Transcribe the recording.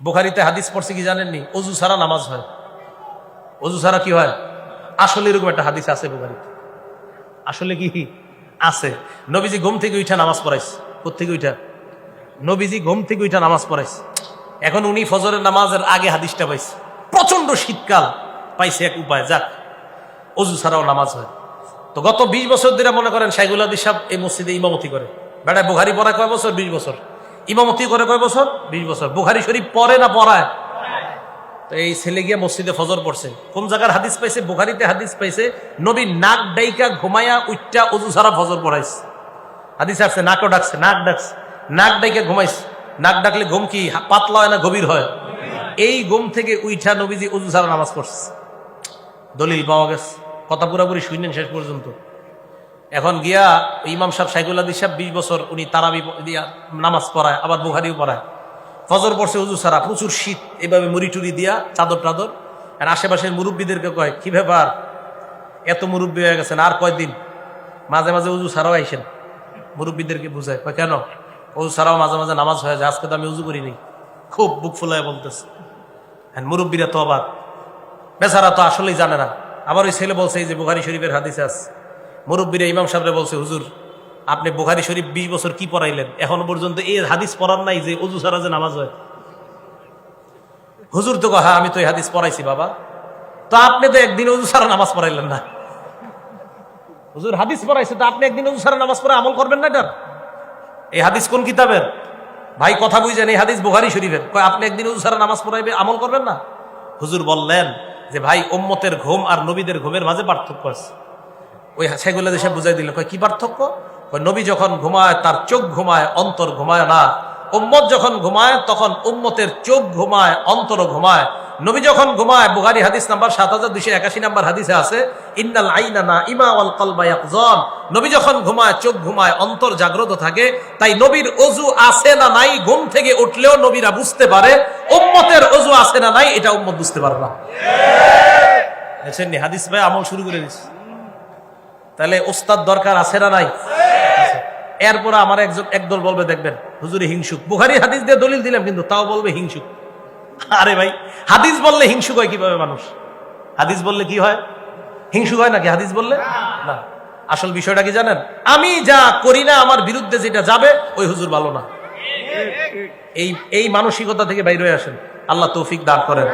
বুখারীতে হাদিস পড়ছে কি জানেননি? অজু ছাড়া নামাজ হয়। অজু ছাড়া কি হয়? আসলে এরকম একটা হাদিস আছে বুখারীতে। আসলে কি আছে? নবীজি ঘুম থেকে উঠা নামাজ পড়াইছে। কোত্থেকে উঠা? নবীজি ঘুম থেকে উঠা নামাজ পড়াইছে। এখন উনি ফজরের নামাজের আগে হাদিসটা পাইছে। প্রচন্ড শীতকাল, পাইছে এক উপায়, যাক অজু ছাড়াও নামাজ হয়। তো গত 20 বছর ধরে মনে করেন শাইখুল হাদিস সাহেব এই মসজিদে ইমামতি করে। বেড়ায় বুখারী পড়ায় কয় বছর? 20 বছর। ইমামতি করে কয় বছর? 20 বছর। বুখারী শরীফ পড়ে না পড়ায়? তো এই ছেলে গিয়ে মসজিদে ফজর পড়ছে। কোন জায়গার হাদিস পাইছে? বুখারীতে হাদিস পাইছে নবী নাক ডাইকা ঘুমায়া উঠটা অজু ছাড়া ফজর পড়াইছে। হাদিস আসছে নাকও ডাকছে, নাক ডাকছে, নাক ডাইকা ঘুমাইছে। নাক ডাকলে ঘুম কি পাতলা হয় না গভীর হয়? এই ঘুম থেকে উইঠা নবীজি অজু ছাড়া নামাজ পড়ছে। দলিল পাওয়া গেছে। কথা পুরাপুরি শুনেন শেষ পর্যন্ত। এখন গিয়া ইমাম সাহেব শাইখুল হাদিস সাহেব 20 বছর উনি তারাবি দিয়া নামাজ পড়ায়, আবার বুখারীও পড়ায়। ফজর পড়ছে অজু ছাড়া, প্রচুর শীত, এভাবে মুড়ি টুরি দিয়া চাদর টাদর। আর আশেপাশের মুরব্বীদেরকে কয়, কি ব্যাপার এত মুরব্বী হয়ে গেছেন, আর কয়দিন মাঝে মাঝে অজু ছাড়াও আইসেন। মুরব্বীদেরকে বুঝায়, কয় কেন? অজু ছাড়াও মাঝে মাঝে নামাজ হয়ে যায়, আজকে তো আমি অজু করিনি। খুব বুক ফুলায় বলতেছে। হ্যাঁ, মুরব্বীরা তো অবাক, বেচারা তো আসলেই জানে না। আবার ওই ছেলে বলছে, এই যে বুখারী শরীফের হাদিস আছে। মুরব্বীরা ইমাম সাহেবরে বলছে, হুজুর আপনি বুখারী শরীফ 20 বছর কি পড়াইলেন, এখনো পর্যন্ত এই হাদিস পড়ার নাই যে অজু ছাড়া যে নামাজ হয়। হুজুর তো হ্যাঁ আমি তো এই হাদিস পড়াইছি বাবা। তো আপনি তো একদিন অজু ছাড়া নামাজ পড়াইলেন না। হুজুর হাদিস পড়াইছে, তো আপনি একদিন অজু ছাড়া নামাজ পড়ে আমল করবেন না? এটা এই হাদিস কোন কিতাবের? ভাই কথা বুঝেন, এই হাদিস বুখারী শরীফের। কয় আপনি একদিন অজু ছাড়া নামাজ পড়াইবে, আমল করবেন না? হুজুর বললেন যে ভাই উম্মতের ঘুম আর নবীদের ঘুমের মাঝে পার্থক্য আছে। ওই শাইখুল হাদিস সাহেব বুঝাই দিল, কয় কি পার্থক্য? নবী যখন ঘুমায় তার চোখ ঘুমায়, অন্তর ঘুমায় না। উম্মত যখন ঘুমায় তখন উম্মতের চোখ ঘুমায়, অন্তর ঘুমায়। নবী যখন ঘুমায়, বুখারী হাদিস নাম্বার 7281 নাম্বার হাদিসে আছে, ইন্নাল আইনা নাইমা ওয়াল কলবা ইয়াকযান। নবী যখন ঘুমায় চোখ ঘুমায়, অন্তর জাগ্রত থাকে। তাই নবীর ওযু আছে না নাই ঘুম থেকে উঠলেও নবীরা বুঝতে পারে। উম্মতের ওযু আছে না নাই এটা উম্মত বুঝতে পারে না। দেখছেন নি, হাদিস ভাই আমল শুরু করে দিচ্ছে। তাহলে ওস্তাদ দরকার আছে না নাই? এরপর আমার একদল বলবে, দেখবেন হুজুরে হিংসুক। বুখারী হাদিস দিয়ে দলিল দিলাম, কিন্তু তাও বলবে হিংসুক। আরে ভাই, হাদিস বললে হিংসুক হয় কিভাবে মানুষ? হাদিস বললে কি হয়? হিংসুক হয় নাকি হাদিস বললে? না। আসল বিষয়টা কি জানেন? আমি যা করি না, আমার বিরুদ্ধে যেটা যাবে, ওই হুজুর ভালো না। এই মানসিকতা থেকে বাইরে আসেন। আল্লাহ তৌফিক দান করেন।